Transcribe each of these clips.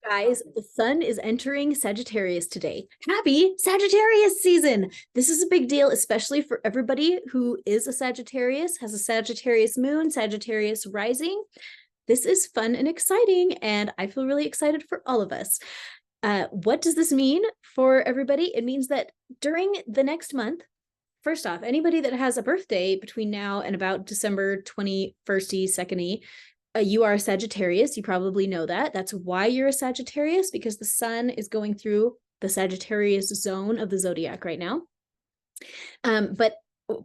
Guys, the sun is entering Sagittarius today. Happy Sagittarius season! This is a big deal, especially for everybody who is a Sagittarius, has a Sagittarius moon, Sagittarius rising. This is fun and exciting, and I feel really excited for all of us. What does this mean for everybody? It means that during the next month, first off, anybody that has a birthday between now and about December 21st, 2nd, you are a Sagittarius. You probably know that. That's why you're a Sagittarius, because the sun is going through the Sagittarius zone of the zodiac right now. But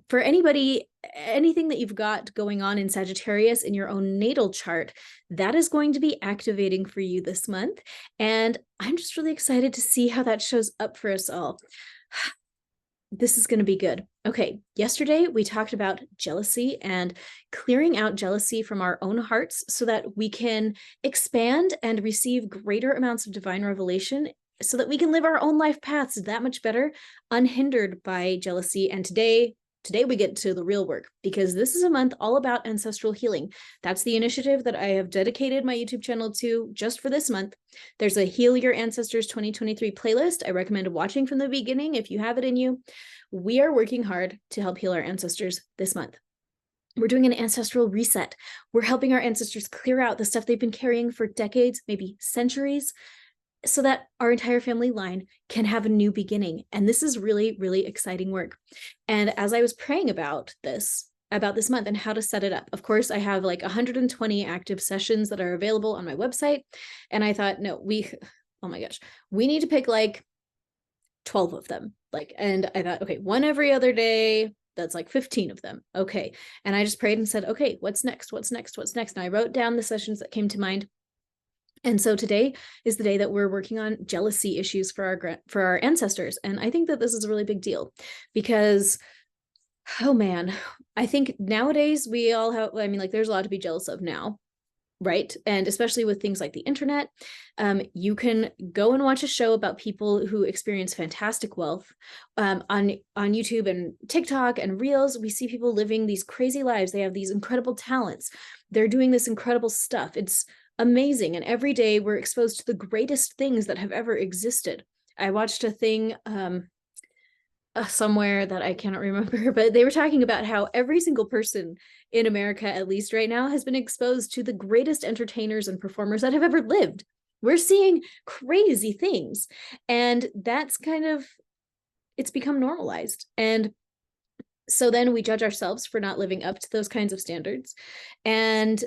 for anybody, anything that you've got going on in Sagittarius in your own natal chart, that is going to be activating for you this month. And I'm just really excited to see how that shows up for us all. This is going to be good. Okay, yesterday we talked about jealousy and clearing out jealousy from our own hearts so that we can expand and receive greater amounts of divine revelation so that we can live our own life paths that much better, unhindered by jealousy. And today we get to the real work, because this is a month all about ancestral healing. That's the initiative that I have dedicated my YouTube channel to just for this month. There's a Heal Your Ancestors 2023 playlist. I recommend watching from the beginning if you have it in you. We are working hard to help heal our ancestors this month. We're doing an ancestral reset. We're helping our ancestors clear out the stuff they've been carrying for decades, maybe centuries, so that our entire family line can have a new beginning. And this is really, really exciting work. And as I was praying about this month and how to set it up, of course, I have like 120 active sessions that are available on my website. And I thought, no, oh my gosh, we need to pick like 12 of them. And I thought, okay, one every other day. That's like 15 of them. Okay. And I just prayed and said, okay, what's next? What's next? What's next? And I wrote down the sessions that came to mind. And so today is the day that we're working on jealousy issues for our ancestors. And I think that this is a really big deal because, oh man, I think nowadays we all have, there's a lot to be jealous of now, right? And especially with things like the internet, you can go and watch a show about people who experience fantastic wealth on YouTube and TikTok and Reels. We see people living these crazy lives. They have these incredible talents. They're doing this incredible stuff. It's amazing. And every day we're exposed to the greatest things that have ever existed. I watched a thing somewhere that I cannot remember, but they were talking about how every single person in America, at least right now, has been exposed to the greatest entertainers and performers that have ever lived. We're seeing crazy things. And that's it's become normalized. And so then we judge ourselves for not living up to those kinds of standards. And,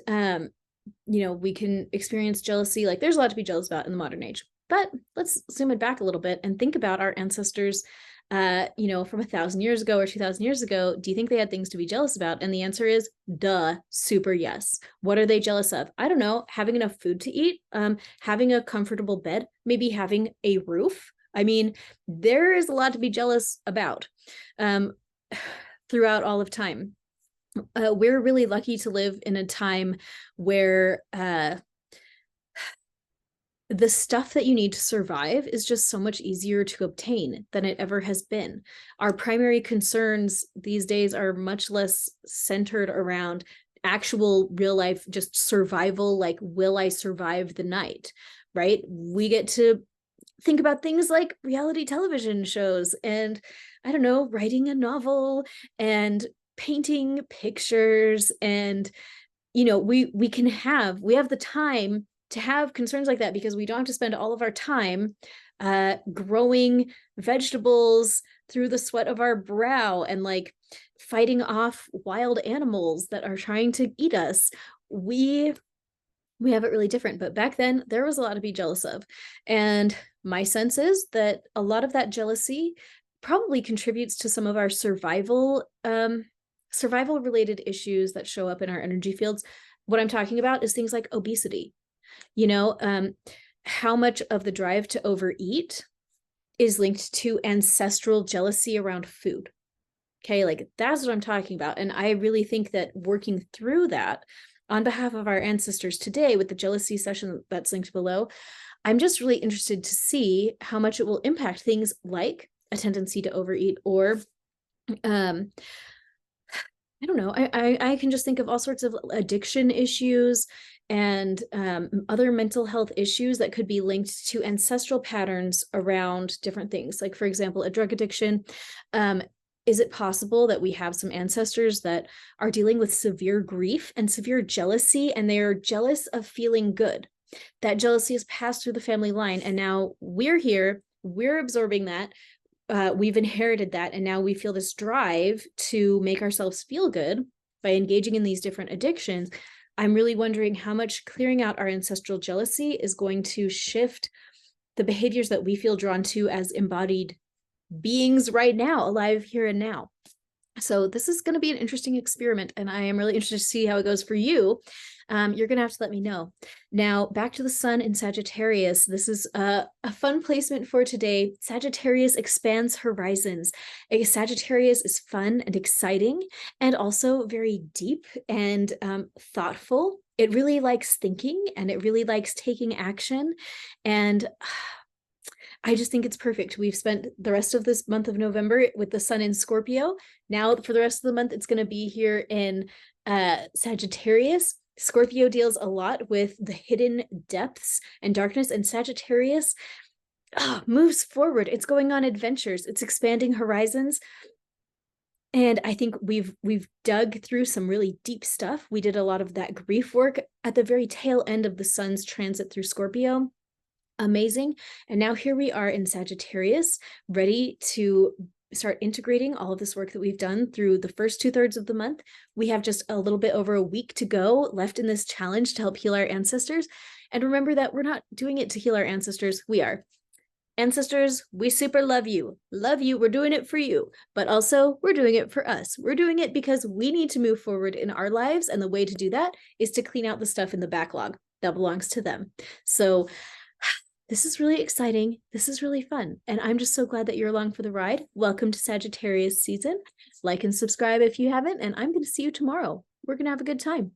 we can experience jealousy. Like there's a lot to be jealous about in the modern age, but let's zoom it back a little bit and think about our ancestors, from 1,000 years ago or 2,000 years ago. Do you think they had things to be jealous about? And the answer is duh, super yes. What are they jealous of? I don't know, having enough food to eat, having a comfortable bed, maybe having a roof. There is a lot to be jealous about throughout all of time. We're really lucky to live in a time where the stuff that you need to survive is just so much easier to obtain than it ever has been. Our primary concerns these days are much less centered around actual real life, just survival, like, will I survive the night, right? We get to think about things like reality television shows and, I don't know, writing a novel and painting pictures. And, we have the time to have concerns like that because we don't have to spend all of our time growing vegetables through the sweat of our brow and like fighting off wild animals that are trying to eat us. We have it really different, but back then there was a lot to be jealous of. And my sense is that a lot of that jealousy probably contributes to some of our survival related issues that show up in our energy fields. What I'm talking about is things like obesity. How much of the drive to overeat is linked to ancestral jealousy around food. Okay, like that's what I'm talking about. And I really think that working through that on behalf of our ancestors today with the jealousy session that's linked below, I'm just really interested to see how much it will impact things like a tendency to overeat or I don't know. I can just think of all sorts of addiction issues and other mental health issues that could be linked to ancestral patterns around different things. Like, for example, a drug addiction. Is it possible that we have some ancestors that are dealing with severe grief and severe jealousy, and they are jealous of feeling good? That jealousy is passed through the family line, and now we're here, we're absorbing that. We've inherited that, and now we feel this drive to make ourselves feel good by engaging in these different addictions. I'm really wondering how much clearing out our ancestral jealousy is going to shift the behaviors that we feel drawn to as embodied beings right now, alive here and now. So this is going to be an interesting experiment, and I am really interested to see how it goes for you. You're going to have to let me know. Now, back to the sun in Sagittarius. This is a fun placement for today. Sagittarius expands horizons. Sagittarius is fun and exciting, and also very deep and thoughtful. It really likes thinking, and it really likes taking action. And I just think it's perfect. We've spent the rest of this month of November with the sun in Scorpio. Now for the rest of the month, it's going to be here in Sagittarius. Scorpio deals a lot with the hidden depths and darkness, and Sagittarius moves forward. It's going on adventures. It's expanding horizons. And I think we've dug through some really deep stuff. We did a lot of that grief work at the very tail end of the sun's transit through Scorpio. Amazing. And now here we are in Sagittarius, ready to start integrating all of this work that we've done through the first 2/3 of the month. We have just a little bit over a week to go left in this challenge to help heal our ancestors. And remember that we're not doing it to heal our ancestors. We are. Ancestors, we super love you. Love you. We're doing it for you. But also, we're doing it for us. We're doing it because we need to move forward in our lives. And the way to do that is to clean out the stuff in the backlog that belongs to them. So this is really exciting. This is really fun. And I'm just so glad that you're along for the ride. Welcome to Sagittarius season. Like and subscribe if you haven't, and I'm going to see you tomorrow. We're going to have a good time.